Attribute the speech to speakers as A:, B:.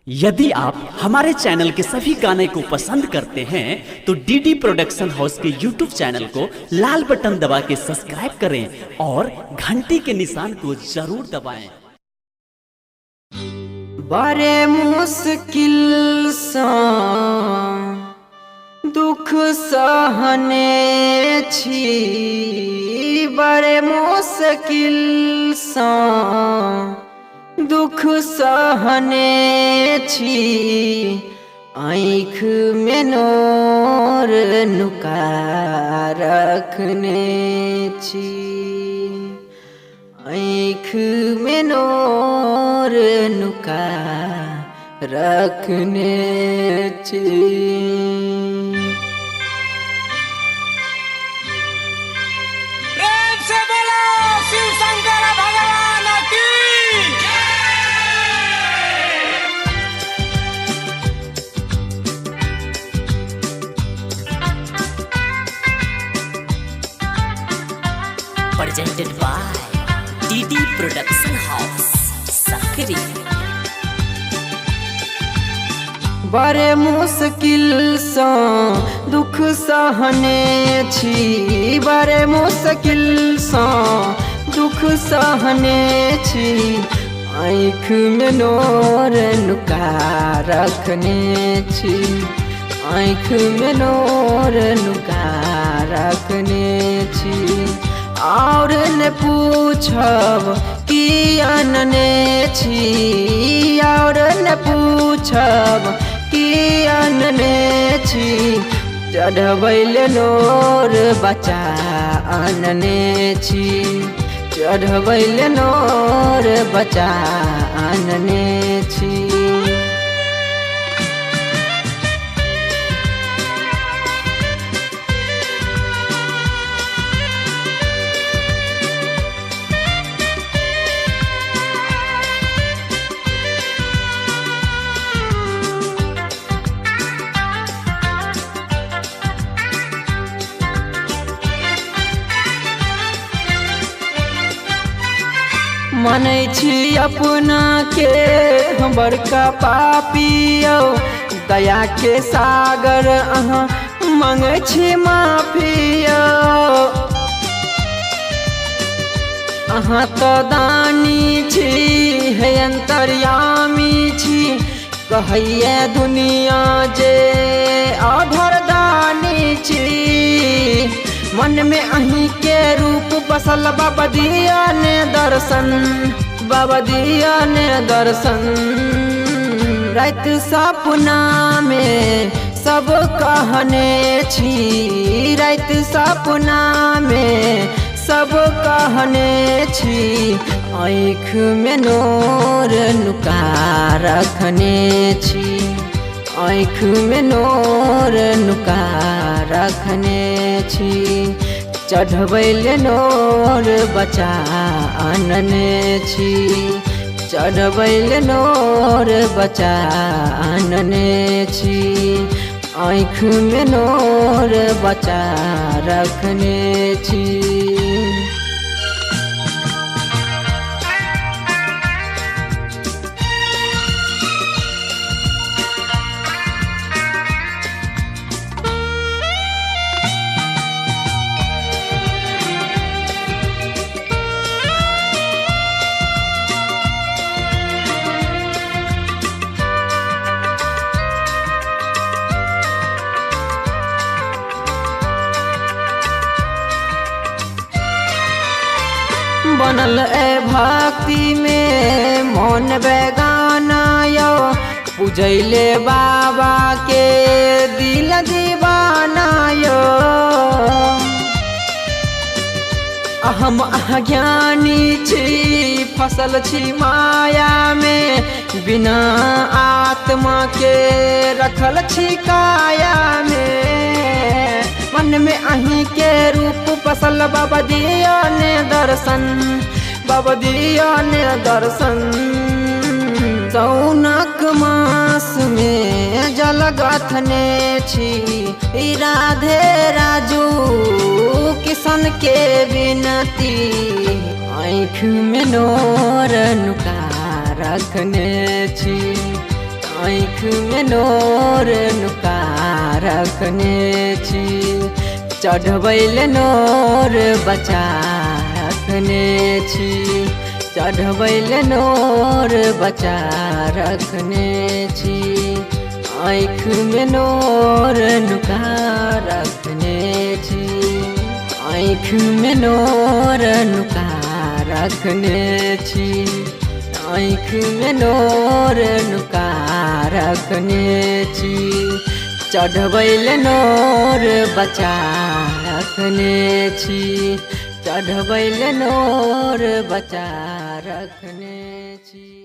A: यदि आप हमारे चैनल के सभी गाने को पसंद करते हैं तो डीडी प्रोडक्शन हाउस के यूट्यूब चैनल को लाल बटन दबा के सब्सक्राइब करें और घंटी के निशान को जरूर दबाएं।
B: बड़े मुश्किल सा दुख सहने छी, बड़े मुश्किल सा दुख सहने छी, आँख में नोर नुका रखने छी, आँख में नोर नुका रखने छी।
C: प्रेम से बोलो शिव शंकर भगवान की।
D: Presented by DD Production House, Sakri।
B: बड़े मुश्किल सा दुख सहने छी, बड़े मुश्किल सा दुख सहने छी, आँख में नोर नुका रखने छी, आँख में नोर नुका रखने छी। और न पूछब कि अनने छी, और न पूछब कि अनने छी, चढ़बैल नोर बचा अनने छी, चढ़बैल नोर बचा अनने छी। मानै छी अपना के हम बड़का पापियो, दया के सागर अहाँ मांगै छी माफियो। अहाँ तो दानी छी है अंतर्यामी छी, कहैया दुनिया जे अभरदानी छी। मन में अहीं के रूप बसल बाबा दिया ने दर्शन, बाबा दिया ने दर्शन। रात सपना में सब कहने छी, रात सपना में सब कहने छी, आँख में नोर नुका रखने छी, आँख में नोर नुका रखने छी, चढ़बैल नोर बचा अनने छी, चढ़बैल नोर बचा अनने छी, आँख में नोर बचा रखने छी। बनल ए भक्ति में मन बेगाना यो, पूजैले बाबा के दिल दीवाना यो। हम अज्ञानी छी फसल छी माया में, बिना आत्मा के रखल छी काया में। मन में अहीं के रूप फसल बाबा दिया ने दर्शन, बाबा दिया ने दर्शन। सौनक मास में जल गथने छी, राधे राजू किशन के विनती, आँख में नोर नुका रखने छी, आँख में नोर नुका रखने छी चढ़बैल नोर बचा रखने छी चढ़बैल नोर बचा रखने छी आँख में नोर नुका रखने छी आँख में नोर नुका रखने छी आँख में नोर नुका रखने छी चढ़बैल नोर बचा रखने छी चढ़बैल नोर बचा रखने छी।